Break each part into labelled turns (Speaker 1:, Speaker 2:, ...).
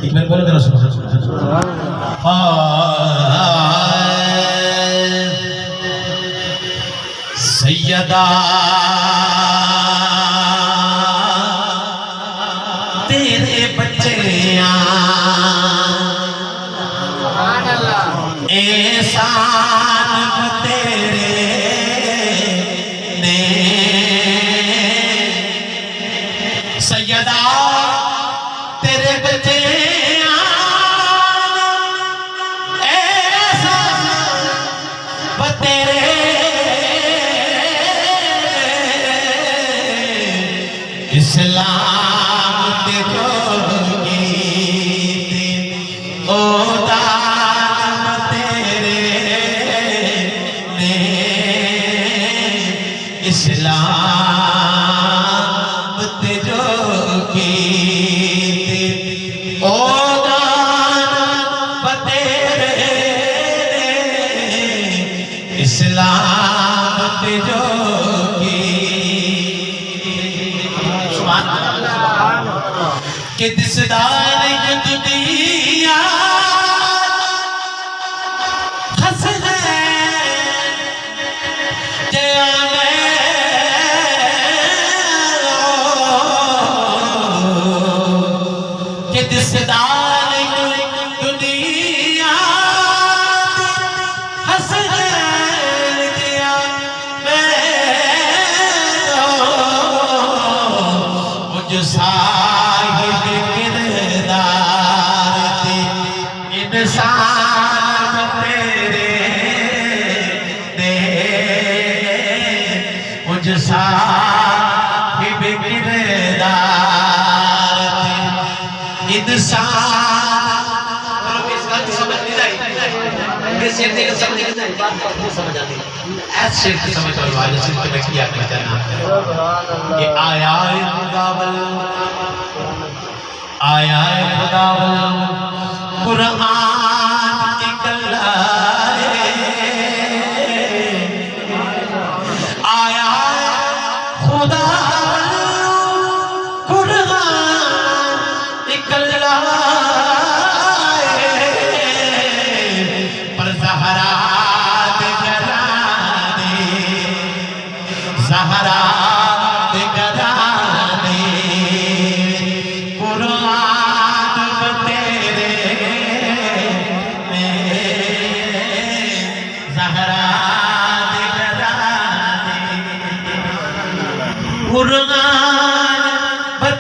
Speaker 1: एक बार बोलो जरा सुनो सैयदा तेरे बच्चे एहसान तेरे ने सैयदा तेरे बच्चे तेरे इस्लाम ते जोगी ओ दाम तेरे ने इस्लाम ते जोगी ओ दाम तेरे ने इस्लाम ते जोगी के दिसदार दुनिया हंस के दिसदार दुनिया हंस मुझ साहिब किरदार इंसान तेरे दे मुझ साहिब किरदार इंसान समझ नहीं आई शेर देकर समझ नहीं आई बात को समझ आती ऐसे शेर की समझ और वाले शेर को मैं किया करता ना कि आया खुदावल कुरान की कलाए आया खुदावल कुरान की कलाए पर ज़हरा दे घराने ज़हरा दे घराने कुरान तेरे ने ज़हरा दे घराने कुरान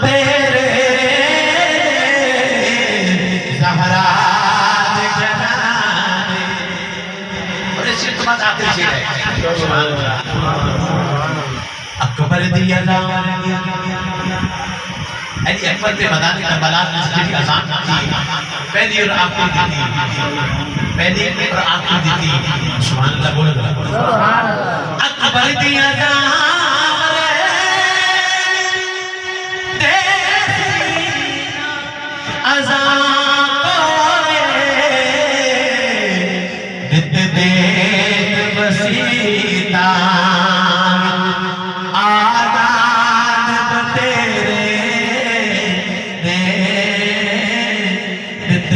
Speaker 1: तेरे ज़हरा दे घराने और इस शेर के बाद आखिरी शेर है अकबर दिया अकबर पे मैदान करबला में जिसकी अज़ान थी पहली और आखिरी थी पहली और आखिरी थी सुभान अल्लाह बोलो सुभान अल्लाह अकबर दिया अज़ान नित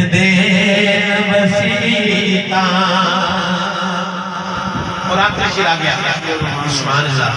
Speaker 1: देत बसीता और आखिरी शेर आ गया सुभान अल्लाह